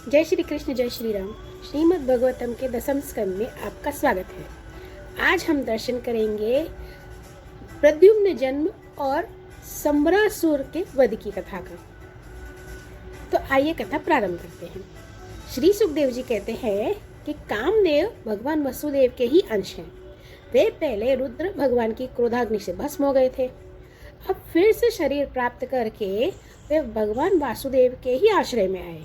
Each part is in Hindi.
जय श्री कृष्ण, जय श्री राम। श्रीमद् भगवतम के 10वें स्कंद में आपका स्वागत है। आज हम दर्शन करेंगे प्रद्युम्न जन्म और संबरासुर के वध की कथा का। तो आइए कथा प्रारंभ करते हैं। श्री सुखदेव जी कहते हैं कि कामदेव भगवान वसुदेव के ही अंश हैं। वे पहले रुद्र भगवान की क्रोधाग्नि से भस्म हो गए थे। अब फिर से शरीर प्राप्त करके वे भगवान वासुदेव के ही आश्रय में आए।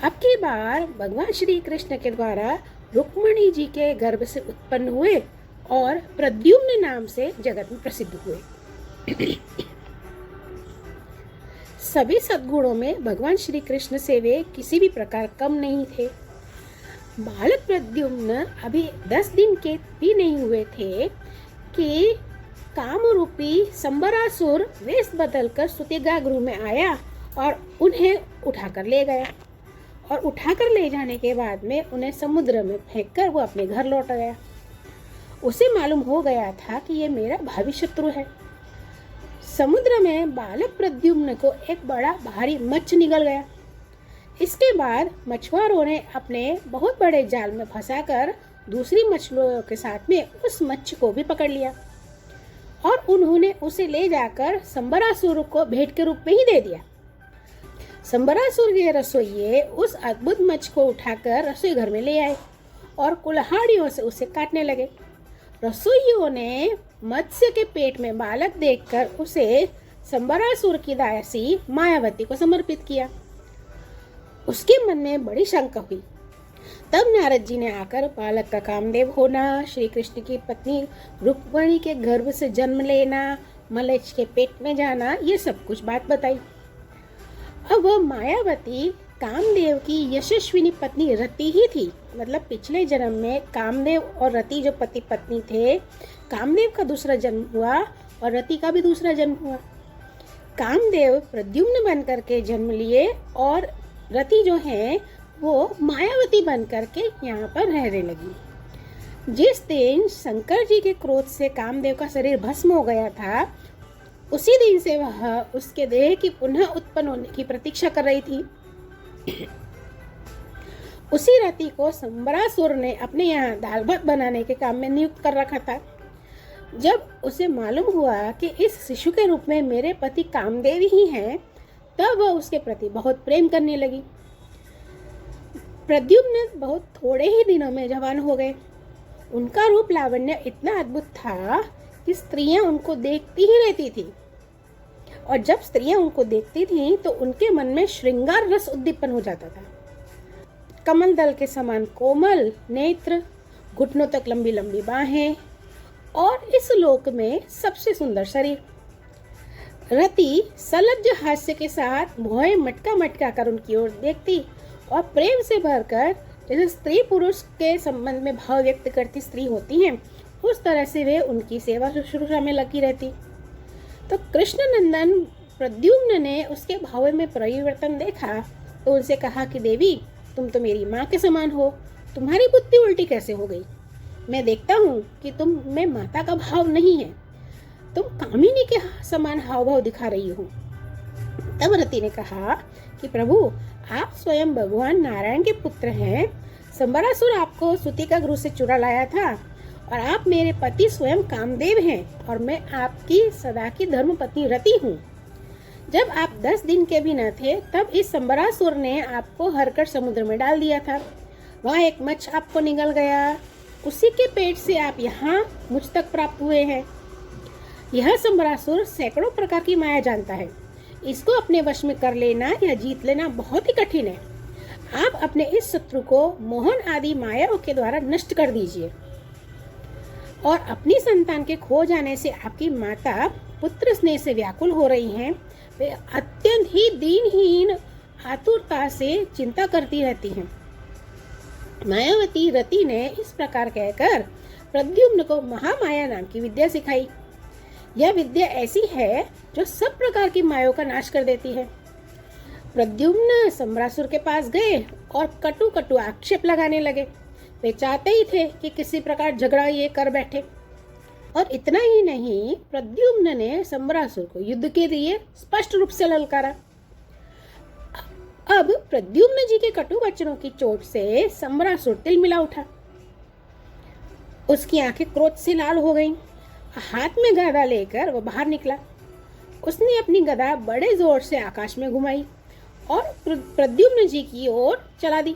अब की बार भगवान श्री कृष्ण के द्वारा रुक्मिणी जी के गर्भ से उत्पन्न हुए और प्रद्युम्न नाम से जगत में प्रसिद्ध हुए। सभी सद्गुणों में भगवान श्री कृष्ण से वे किसी भी प्रकार कम नहीं थे। बालक प्रद्युम्न अभी 10 दिन के भी नहीं हुए थे कि काम रूपी संबरासुर वेश बदलकर सुतिका गृह में आया और उन्हें उठाकर ले गया। और उठाकर ले जाने के बाद में उन्हें समुद्र में फेंककर वो अपने घर लौट गया। उसे मालूम हो गया था कि ये मेरा भावी शत्रु है। समुद्र में बालक प्रद्युम्न को एक बड़ा भारी मच्छ निगल गया। इसके बाद मछुआरों ने अपने बहुत बड़े जाल में फंसाकर दूसरी मछलियों के साथ में उस मच्छ को भी पकड़ लिया और उन्होंने उसे ले जाकर संबरासुर को भेंट के रूप में ही दे दिया। संबरासुर के रसोइये उस अद्भुत मच्छ को उठाकर रसोई घर में ले आए और कुल्हाड़ियों से उसे काटने लगे। रसोइयों ने मत्स्य के पेट में बालक देखकर उसे संबरासुर की दासी मायावती को समर्पित किया। उसके मन में बड़ी शंका हुई। तब नारद जी ने आकर बालक का कामदेव होना, श्री कृष्ण की पत्नी रुक्मिणी के गर्भ से जन्म लेना, मलेच्छ के पेट में जाना, ये सब कुछ बात बताई। अब वह मायावती कामदेव की यशस्विनी पत्नी रति ही थी। मतलब पिछले जन्म में कामदेव और रति जो पति पत्नी थे, कामदेव का दूसरा जन्म हुआ और रति का भी दूसरा जन्म हुआ। कामदेव प्रद्युम्न बन करके जन्म लिए और रति जो है वो मायावती बन करके यहाँ पर रहने लगी। जिस दिन शंकर जी के क्रोध से कामदेव का शरीर भस्म हो गया था, उसी दिन से वह उसके देह की पुनः उत्पन्न होने की प्रतीक्षा कर रही थी। उसी रति को संबरासुर ने अपने यहाँ दाल भात बनाने के काम में नियुक्त कर रखा था। जब उसे मालूम हुआ कि इस शिशु के रूप में मेरे पति कामदेव ही हैं, तब वह उसके प्रति बहुत प्रेम करने लगी। प्रद्युम्न बहुत थोड़े ही दिनों में जवान हो गए। उनका रूप लावण्य इतना अद्भुत था कि स्त्रियां उनको देखती ही रहती थी और जब स्त्रियां उनको देखती थीं तो उनके मन में श्रृंगार रस उद्दीपन हो जाता था। कमल दल के समान कोमल नेत्र, घुटनों तक लंबी लंबी बाहें और इस लोक में सबसे सुंदर शरीर। रति सलज्ज हास्य के साथ भौहें मटका मटका कर उनकी ओर देखती और प्रेम से भरकर, जैसे स्त्री पुरुष के संबंध में भाव व्यक्त करती स्त्री होती हैं, उस तरह से वे उनकी सेवा शुश्रूषा में लगी रहती। तो कृष्ण नंदन प्रद्युम्न ने उसके भाव में परिवर्तन देखा तो उनसे कहा कि देवी, तुम तो मेरी माँ के समान हो, तुम्हारी बुद्धि उल्टी कैसे हो गई? मैं देखता हूँ कि तुम में माता का भाव नहीं है, तुम कामिनी के समान हाव भाव दिखा रही हो। तब रति ने कहा कि प्रभु, आप स्वयं भगवान नारायण के पुत्र हैं। संबरासुर आपको सुतिका गृह से चुरा लाया था और आप मेरे पति स्वयं कामदेव हैं और मैं आपकी सदा की धर्म पत्नी रति हूँ। जब आप 10 दिन के भी न थे, तब इस संबरासुर ने आपको हरकर समुद्र में डाल दिया था। वहाँ एक मच्छ आपको निगल गया, उसी के पेट से आप यहाँ मुझ तक प्राप्त हुए हैं। यह संबरासुर सैकड़ों प्रकार की माया जानता है। इसको अपने वश में कर लेना या जीत लेना बहुत ही कठिन है। आप अपने इस शत्रु को मोहन आदि मायाओं के द्वारा नष्ट कर दीजिए। और अपनी संतान के खो जाने से आपकी माता पुत्र स्नेह से व्याकुल हो रही हैं। वे अत्यंत ही दीनहीन आतुरता से चिंता करती रहती हैं। मायावती रति ने इस प्रकार कहकर प्रद्युम्न को महामाया नाम की विद्या सिखाई। यह विद्या ऐसी है जो सब प्रकार की मायों का नाश कर देती है। प्रद्युम्न संबरासुर के पास गए और कटु कटु आक्षेप लगाने लगे। वे चाहते ही थे कि किसी प्रकार झगड़ा ये कर बैठे। और इतना ही नहीं, प्रद्युम्न ने संबरासुर को युद्ध के लिए स्पष्ट रूप से ललकारा। अब प्रद्युम्न जी के कटु वचनों की चोट से सम्रासुर तिलमिला उठा। उसकी आंखें क्रोध से लाल हो गईं। हाथ में गदा लेकर वह बाहर निकला। उसने अपनी गदा बड़े जोर से आकाश में घुमाई और प्रद्युम्न जी की ओर चला दी।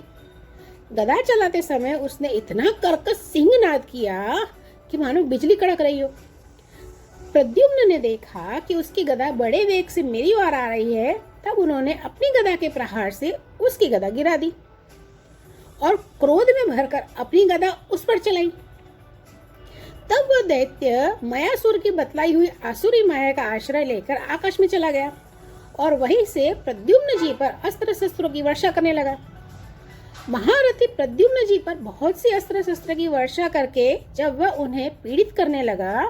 गदा चलाते समय उसने इतना कर्कश सिंहनाद किया कि मानो बिजली कड़क रही हो। प्रद्युम्न ने देखा कि उसकी गदा बड़े वेग से मेरी ओर आ रही है, तब उन्होंने अपनी गदा के प्रहार से उसकी गदा गिरा दी और क्रोध में भरकर अपनी गदा उस पर चलाई। तब वह दैत्य मायासुर की बतलाई हुई आसुरी माया का आश्रय लेकर आकाश में चला गया और वहीं से प्रद्युम्न जी पर अस्त्र शस्त्रों की वर्षा करने लगा। महारथी प्रद्युम्न जी पर बहुत सी अस्त्र शस्त्र की वर्षा करके जब वह उन्हें पीड़ित करने लगा,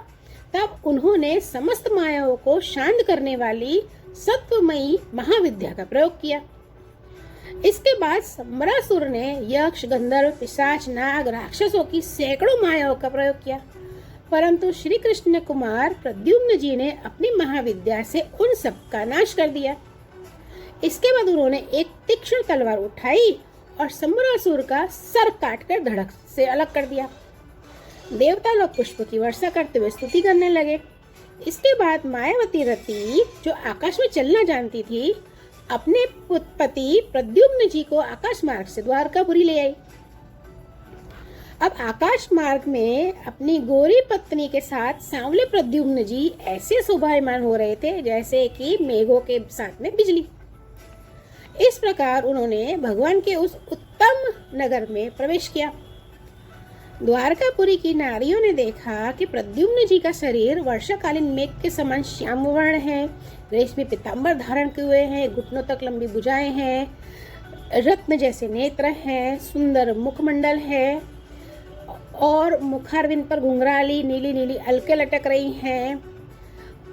तब उन्होंने समस्त मायाओं को शांत करने वाली सत्वमयी महाविद्या का प्रयोग किया। इसके बाद सम्रासुर ने यक्ष, गंधर्व, पिशाच, नाग, राक्षसों की सैकड़ों मायाओं का प्रयोग किया, परंतु श्री कृष्ण कुमार प्रद्युम्न जी ने अपनी महाविद्या से उन सब का नाश कर दिया। इसके बाद उन्होंने एक तीक्ष्ण तलवार उठाई और सम्रासुर का सर काटकर धड़क से अलग कर दिया। देवता लोग पुष्प की वर्षा करते हुए स्तुति करने लगे। इसके बाद मायावती रति, जो आकाश में चलना जानती थी, अपने पति प्रद्युम्न जी को आकाश मार्ग से द्वारकापुरी ले आई। अब आकाश मार्ग में अपनी गोरी पत्नी के साथ सांवले प्रद्युम्न जी ऐसे शोभायमान हो रहे थे जैसे कि मेघों के साथ में बिजली। इस प्रकार उन्होंने भगवान के उस उत्तम नगर में प्रवेश किया। द्वारकापुरी की नारियों ने देखा कि प्रद्युम्न जी का शरीर वर्षाकालीन मेघ के समान श्याम वर्ण है, रेशमी पीताम्बर धारण किए हुए हैं, घुटनों तक लंबी भुजाएं हैं, रत्न जैसे नेत्र हैं, सुंदर मुखमंडल है और मुखारविंद पर घुंघराली नीली नीली अलके लटक रही हैं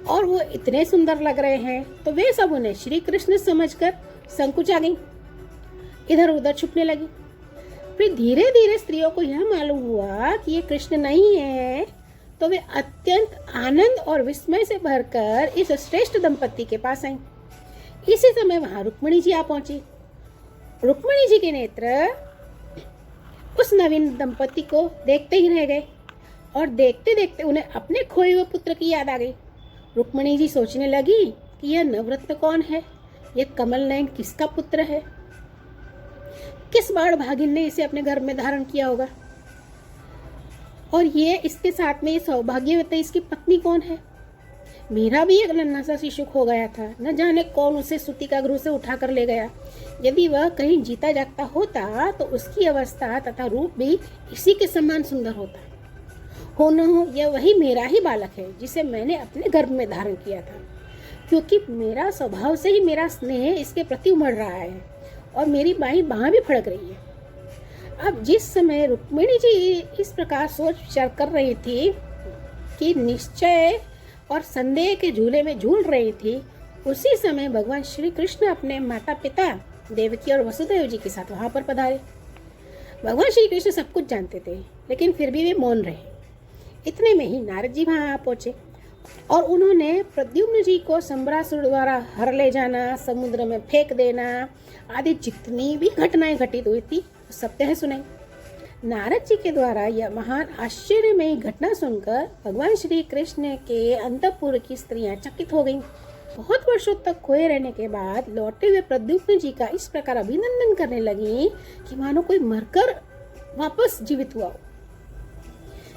और वो इतने सुंदर लग रहे हैं। तो वे सब उन्हें श्री कृष्ण समझकर संकुचा गई, इधर उधर छुपने लगी। फिर धीरे धीरे स्त्रियों को यह मालूम हुआ कि ये कृष्ण नहीं है, तो वे अत्यंत आनंद और विस्मय से भरकर इस श्रेष्ठ दंपति के पास आईं। इसी समय वहां रुक्मिणी जी आ पहुंची। रुक्मिणी जी के नेत्र उस नवीन दंपति को देखते ही रह गए और देखते देखते उन्हें अपने खोए हुए पुत्र की याद आ गई। रुक्मिणी जी सोचने लगी कि यह नवरत्न कौन है, यह कमल नयन किसका पुत्र है, किस बाण भागिन ने इसे अपने घर में धारण किया होगा और ये इसके साथ में ये सौभाग्यवती इसकी पत्नी कौन है। मेरा भी एक नन्हा सा शिशु खो गया था, न जाने कौन उसे सूती का गृह से उठा कर ले गया। यदि वह कहीं जीता जागता होता तो उसकी अवस्था तथा रूप भी इसी के समान सुंदर होता। हो न हो यह वही मेरा ही बालक है जिसे मैंने अपने गर्भ में धारण किया था, क्योंकि मेरा स्वभाव से ही मेरा स्नेह इसके प्रति उमड़ रहा है और मेरी बाईं बाह भी फड़क रही है। अब जिस समय रुक्मिणी जी इस प्रकार सोच विचार कर रही थी कि निश्चय और संदेह के झूले में झूल रही थी, उसी समय भगवान श्री कृष्ण अपने माता पिता देवकी और वसुदेव जी के साथ वहां पर पधारे। भगवान श्री कृष्ण सब कुछ जानते थे, लेकिन फिर भी वे मौन रहे। इतने में ही नारद जी वहां आ पहुंचे और उन्होंने प्रद्युम्न जी को सम्रासुर द्वारा हर ले जाना, समुद्र में फेंक देना आदि जितनी भी घटनाएं घटित हुई थी सब कह सुनाई। नारद जी के द्वारा यह महान आश्चर्यमयी घटना सुनकर भगवान श्री कृष्ण के अंतःपुर की स्त्रियां चकित हो गईं। बहुत वर्षों तक खोए रहने के बाद लौटे हुए प्रद्युम्न जी का इस प्रकार अभिनंदन करने लगी कि मानो कोई मरकर वापस जीवित हुआ हो।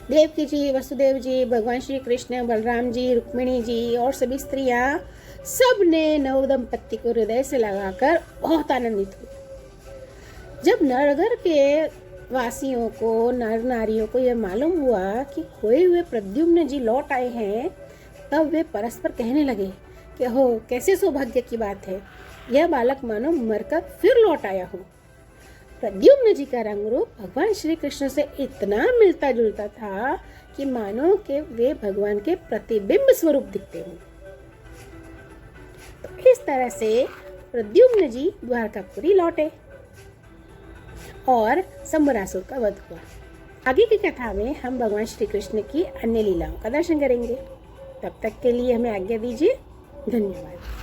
देवकी जी, वसुदेव जी, भगवान श्री कृष्ण, बलराम जी, रुक्मिणी जी और सभी स्त्रियां सब ने नव दंपति को हृदय से लगाकर बहुत आनंदित हुई। जब नरगर के वासियों को, नर नारियों को यह मालूम हुआ कि खोए हुए प्रद्युम्न जी लौट आए हैं, तब वे परस्पर कहने लगे कि हो कैसे सौभाग्य की बात है, यह बालक मानो मरकर फिर लौट आया हो। प्रद्युम्न जी का रंग रूप भगवान श्री कृष्ण से इतना मिलता जुलता था कि मानो के वे भगवान के प्रतिबिंब स्वरूप दिखते हों। तो इस तरह से प्रद्युम्न जी द्वारकापुरी लौटे और सम्रासुर का वध हुआ। आगे की कथा में हम भगवान श्री कृष्ण की अन्य लीलाओं का दर्शन करेंगे। तब तक के लिए हमें आज्ञा दीजिए। धन्यवाद।